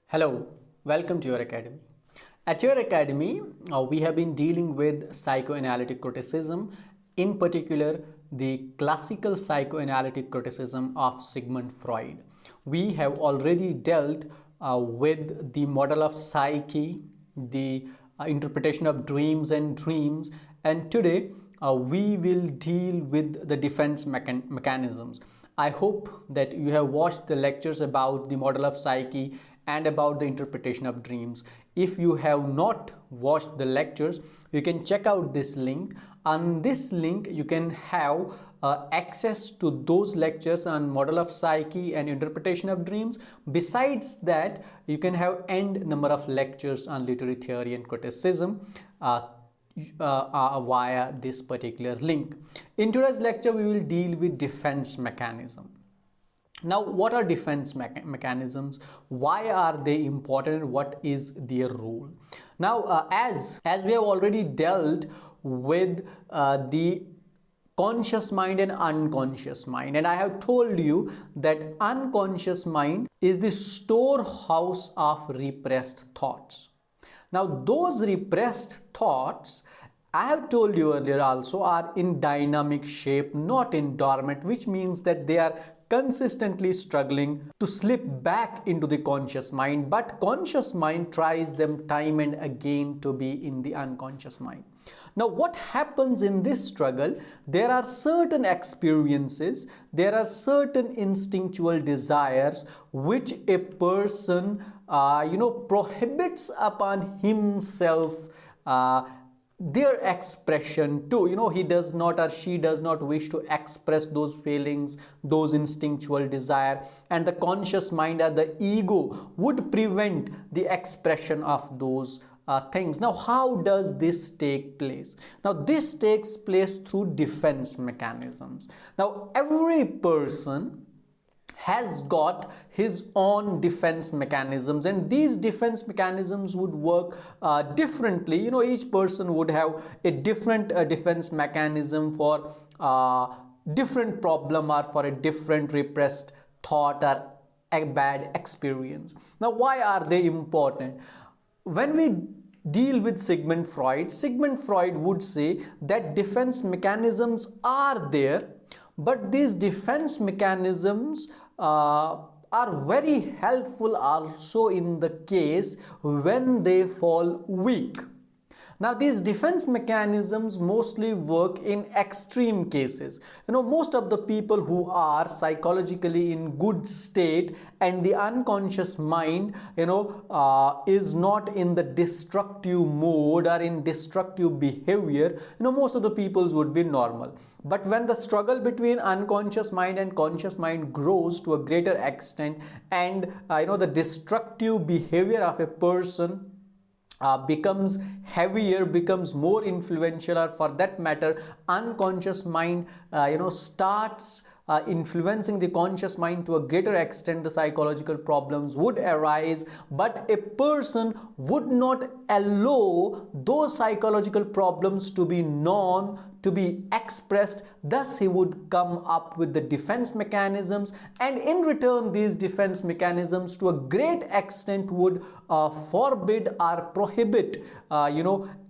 Hello, welcome to your academy. At your academy, we have been dealing with psychoanalytic criticism, in particular, the classical psychoanalytic criticism of Sigmund Freud. We have already dealt with the model of psyche, the interpretation of dreams and dreams, and today we will deal with the defense mechanisms. I hope that you have watched the lectures about the model of psyche and about the interpretation of dreams. If you have not watched the lectures, you can check out this link. On this link, you can have access to those lectures on model of psyche and interpretation of dreams. Besides that, you can have n number of lectures on literary theory and criticism via this particular link. In today's lecture, we will deal with defense mechanism. Now, what are defense mechanisms? Why are they important? What is their role? Now, as we have already dealt with the conscious mind and unconscious mind, and I have told you that unconscious mind is the storehouse of repressed thoughts. Now, those repressed thoughts, I have told you earlier also, are in dynamic shape, not in dormant, which means that they are consistently struggling to slip back into the conscious mind, but conscious mind tries them time and again to be in the unconscious mind. Now, what happens in this struggle? There are certain experiences, there are certain instinctual desires which a person prohibits upon himself their expression too. He does not or she does not wish to express those feelings, those instinctual desire, and the conscious mind or the ego would prevent the expression of those things. Now, how does this take place? Now, this takes place through defense mechanisms. Now, every person has got his own defense mechanisms, and these defense mechanisms would work differently. Each person would have a different defense mechanism for different problem or for a different repressed thought or a bad experience. Now, why are they important? When we deal with Sigmund Freud would say that defense mechanisms are there, but these defense mechanisms are very helpful also in the case when they fall weak. Now, these defense mechanisms mostly work in extreme cases. Most of the people who are psychologically in good state and the unconscious mind, is not in the destructive mode or in destructive behavior, most of the peoples would be normal. But when the struggle between unconscious mind and conscious mind grows to a greater extent, and the destructive behavior of a person becomes heavier, becomes more influential, or for that matter, unconscious mind starts influencing the conscious mind to a greater extent, the psychological problems would arise. But a person would not allow those psychological problems to be known, to be expressed. Thus, he would come up with the defense mechanisms, and in return, these defense mechanisms to a great extent would forbid or prohibit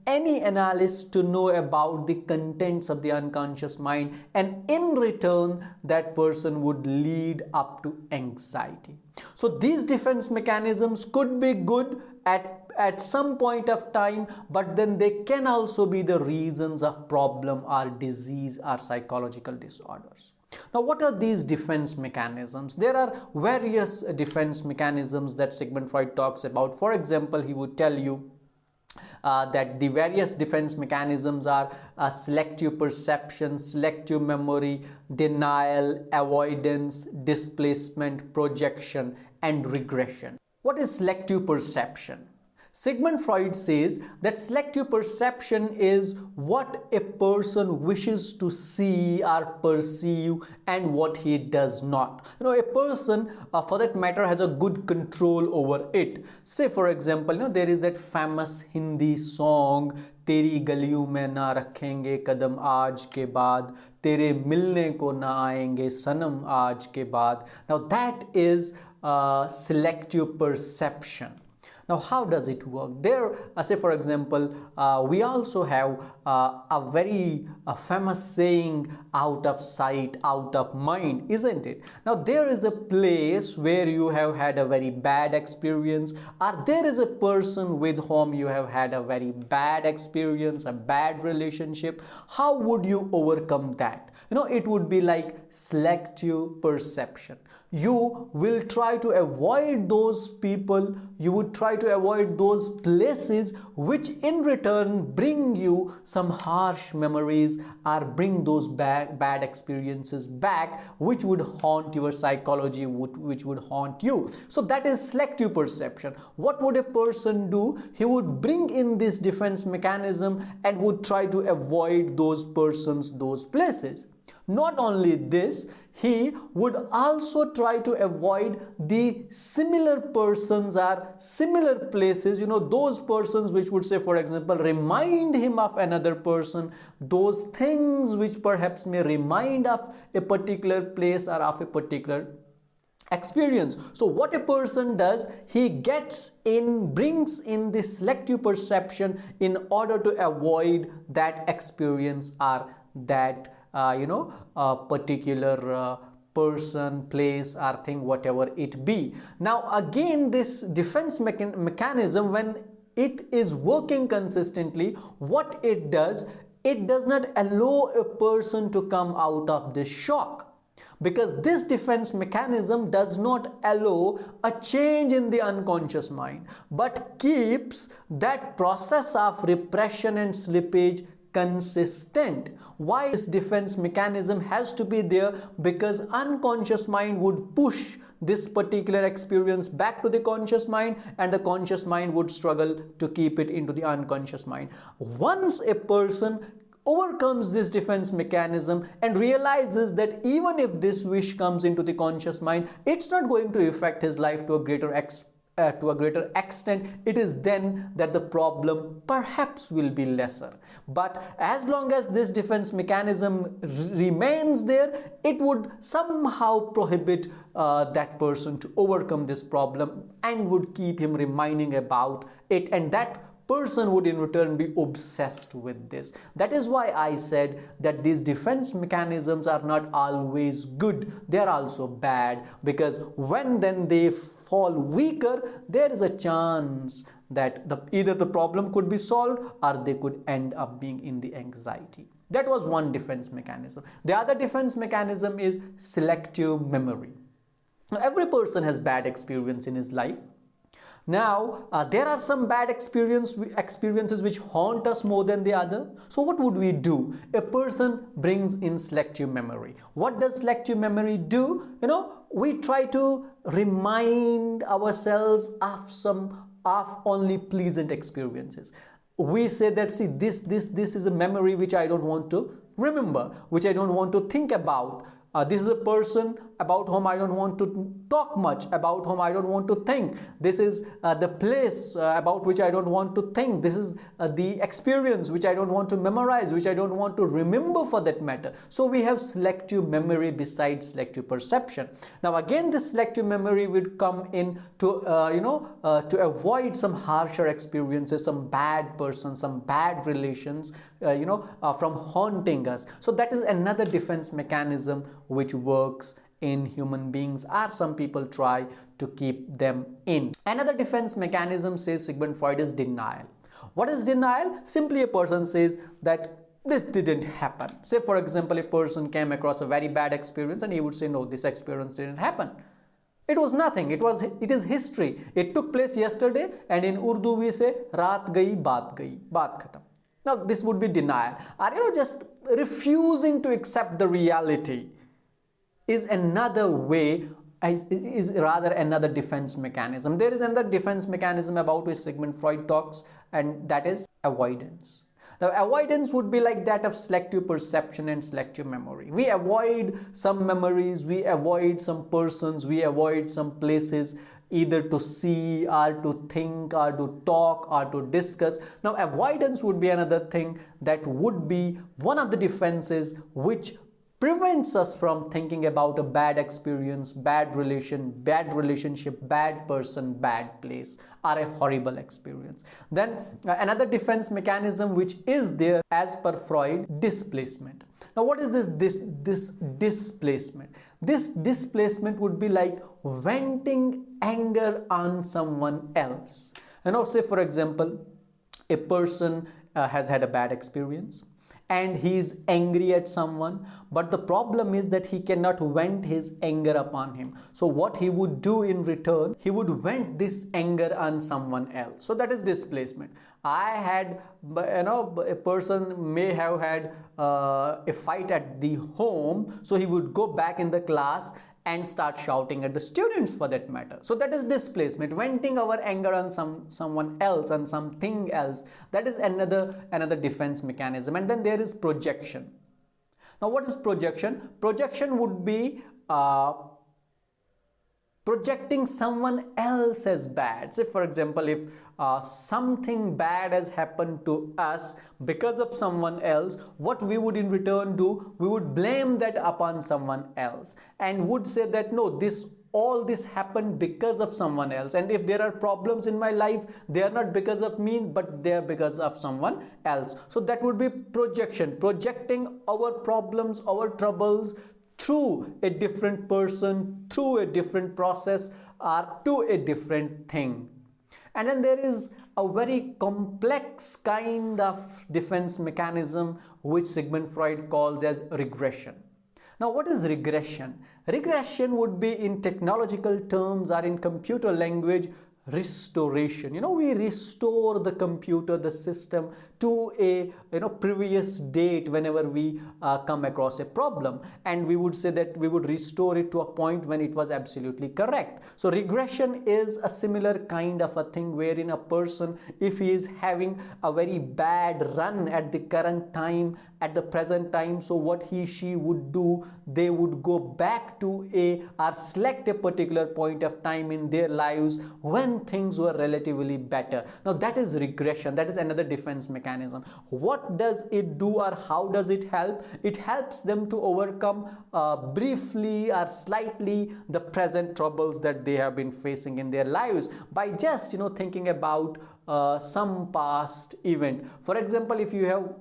any analyst to know about the contents of the unconscious mind, and in return that person would lead up to anxiety. So these defense mechanisms could be good at some point of time, but then they can also be the reasons of problem or disease or psychological disorders. Now, what are these defense mechanisms? There are various defense mechanisms that Sigmund Freud talks about. For example, he would tell you that the various defense mechanisms are selective perception, selective memory, denial, avoidance, displacement, projection, and regression. What is selective perception? Sigmund Freud says that selective perception is what a person wishes to see or perceive and what he does not. A person for that matter has a good control over it. Say for example, there is that famous Hindi song, तेरी गलियों में ना रखेंगे कदम आज के बाद, तेरे मिलने को ना आएंगे सनम आज के बाद. Now that is selective perception. Now, how does it work? There, say for example, we also have a very famous saying, out of sight, out of mind, isn't it? Now, there is a place where you have had a very bad experience, or there is a person with whom you have had a very bad experience, a bad relationship. How would you overcome that? It would be like selective perception. You will try to avoid those people, you would try to avoid those places which in return bring you some harsh memories or bring those bad experiences back, which would haunt your psychology, which would haunt you. So that is selective perception. What would a person do? He would bring in this defense mechanism and would try to avoid those persons, those places. Not only this, he would also try to avoid the similar persons or similar places, those persons which would, say for example, remind him of another person, those things which perhaps may remind of a particular place or of a particular experience. So what a person does, he brings in this selective perception in order to avoid that experience or that particular person, place or thing, whatever it be. Now again, this defense mechanism, when it is working consistently, what it does not allow a person to come out of this shock, because this defense mechanism does not allow a change in the unconscious mind, but keeps that process of repression and slippage consistent. Why this defense mechanism has to be there? Because unconscious mind would push this particular experience back to the conscious mind, and the conscious mind would struggle to keep it into the unconscious mind. Once a person overcomes this defense mechanism and realizes that even if this wish comes into the conscious mind, it's not going to affect his life to a greater extent, it is then that the problem perhaps will be lesser. But as long as this defense mechanism remains there, it would somehow prohibit that person to overcome this problem and would keep him reminding about it, and that person would in return be obsessed with this. That is why I said that these defense mechanisms are not always good, they are also bad, because when then they fall weaker, there is a chance that either the problem could be solved or they could end up being in the anxiety. That was one defense mechanism. The other defense mechanism is selective memory. Now, every person has bad experience in his life. Now, there are some bad experiences which haunt us more than the other. So what would we do? A person brings in selective memory. What does selective memory do? We try to remind ourselves of only pleasant experiences. We say that, see, this is a memory which I don't want to remember, which I don't want to think about. This is a person about whom I don't want to talk much, about whom I don't want to think. This is the place about which I don't want to think. This is the experience which I don't want to memorize, which I don't want to remember for that matter. So we have selective memory besides selective perception. Now again, this selective memory would come in to to avoid some harsher experiences, some bad persons, some bad relations, from haunting us. So that is another defense mechanism which works in human beings, or some people try to keep them in. Another defense mechanism, says Sigmund Freud, is denial. What is denial? Simply a person says that this didn't happen. Say for example, a person came across a very bad experience and he would say, no, this experience didn't happen. It was nothing. It is history. It took place yesterday, and in Urdu we say raat gayi, baat khatam. Now this would be denial, or just refusing to accept the reality is another way, is rather another defense mechanism. There is another defense mechanism about which Sigmund Freud talks, and that is avoidance. Now avoidance would be like that of selective perception and selective memory. We avoid some memories, we avoid some persons, we avoid some places, either to see or to think or to talk or to discuss. Now avoidance would be another thing that would be one of the defenses which prevents us from thinking about a bad experience, bad relationship, bad person, bad place, or a horrible experience. Then another defense mechanism which is there as per Freud, displacement. Now what is this displacement? This displacement would be like venting anger on someone else. Say for example, a person has had a bad experience and he is angry at someone, but the problem is that he cannot vent his anger upon him. So what he would do in return, he would vent this anger on someone else. So that is displacement. I had, a person may have had a fight at the home, so he would go back in the class and start shouting at the students for that matter. So that is displacement, venting our anger on someone else, on something else. That is another defense mechanism. And then there is projection. Now what is projection? Projection would be projecting someone else as bad. Say for example, if something bad has happened to us because of someone else, what we would in return do, we would blame that upon someone else and would say that no, all this happened because of someone else, and if there are problems in my life, they are not because of me, but they are because of someone else. So that would be projection, projecting our problems, our troubles through a different person, through a different process, or to a different thing. And then there is a very complex kind of defense mechanism which Sigmund Freud calls as regression. Now what is regression? Regression would be, in technological terms or in computer language, restoration. We restore the computer, the system, to a previous date whenever we come across a problem, and we would say that we would restore it to a point when it was absolutely correct. So regression is a similar kind of a thing, wherein a person, if he is having a very bad run at the current time, at the present time, so what she would do, they would go back to or select a particular point of time in their lives when things were relatively better. Now that is regression. That is another defense mechanism. What does it do, or how does it help? It helps them to overcome briefly or slightly the present troubles that they have been facing in their lives by just thinking about some past event. For example, if you have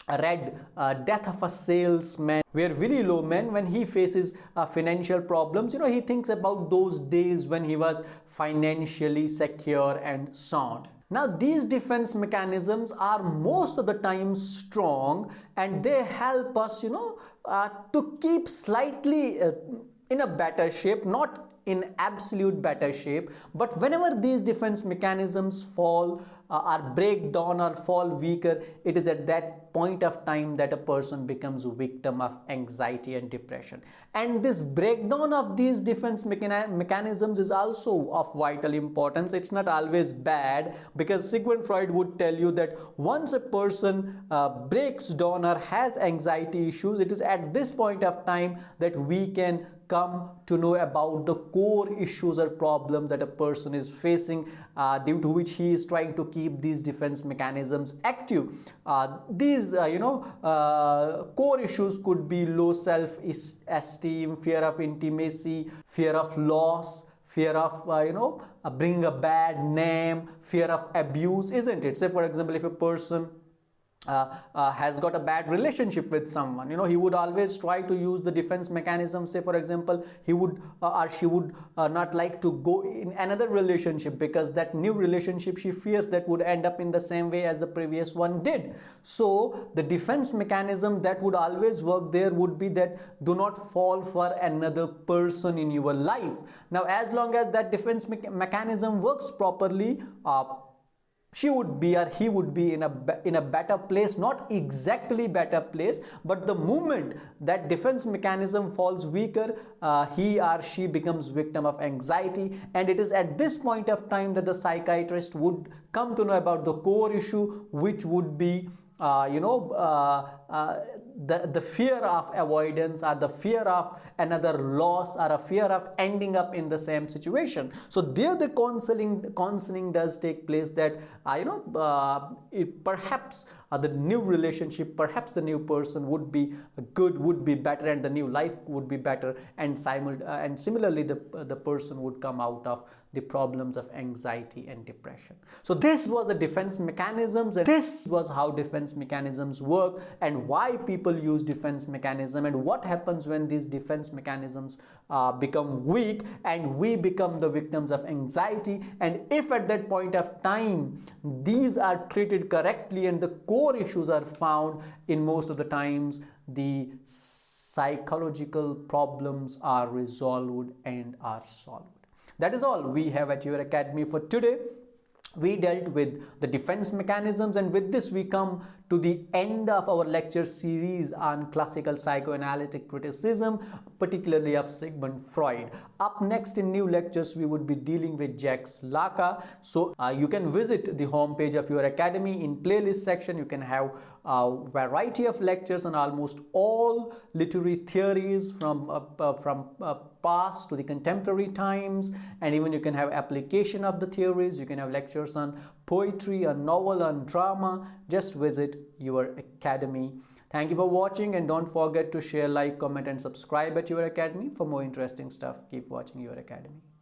read Death of a Salesman, where Willy Loman, when he faces financial problems, he thinks about those days when he was financially secure and sound. Now these defense mechanisms are most of the time strong, and they help us to keep slightly in a better shape, not in absolute better shape, but whenever these defense mechanisms fall or break down or fall weaker, it is at that point of time that a person becomes a victim of anxiety and depression. And this breakdown of these defense mechanisms is also of vital importance. It's not always bad, because Sigmund Freud would tell you that once a person breaks down or has anxiety issues, it is at this point of time that we can come to know about the core issues or problems that a person is facing, due to which he is trying to keep these defense mechanisms active. These core issues could be low self-esteem, fear of intimacy, fear of loss, fear of bringing a bad name, fear of abuse, isn't it? Say for example, if a person has got a bad relationship with someone, he would always try to use the defense mechanism. Say for example, he would or she would not like to go in another relationship, because that new relationship she fears that would end up in the same way as the previous one did. So the defense mechanism that would always work there would be that do not fall for another person in your life. Now as long as that defense mechanism works properly, she would be or he would be in a better place, not exactly better place, but the moment that defense mechanism falls weaker, he or she becomes victim of anxiety. And it is at this point of time that the psychiatrist would come to know about the core issue, which would be the fear of avoidance, or the fear of another loss, or a fear of ending up in the same situation. So there the counseling does take place, that it perhaps the new relationship, perhaps the new person would be good, would be better, and the new life would be better, and similarly the person would come out of the problems of anxiety and depression. So this was the defense mechanisms, and this was how defense mechanisms work, and why people use defense mechanism, and what happens when these defense mechanisms become weak and we become the victims of anxiety. And if at that point of time these are treated correctly and the core issues are found, in most of the times the psychological problems are resolved and are solved. That is all we have at your academy for today. We dealt with the defense mechanisms, and with this we come to the end of our lecture series on classical psychoanalytic criticism, particularly of Sigmund Freud. Up next in new lectures, we would be dealing with Jacques Lacan. So you can visit the homepage of your academy. In playlist section, you can have a variety of lectures on almost all literary theories from past to the contemporary times, and even you can have application of the theories. You can have lectures on poetry, on novel, on drama. Just visit your academy. Thank you for watching, and don't forget to share, like, comment, and subscribe at your academy for more interesting stuff. Keep watching your academy.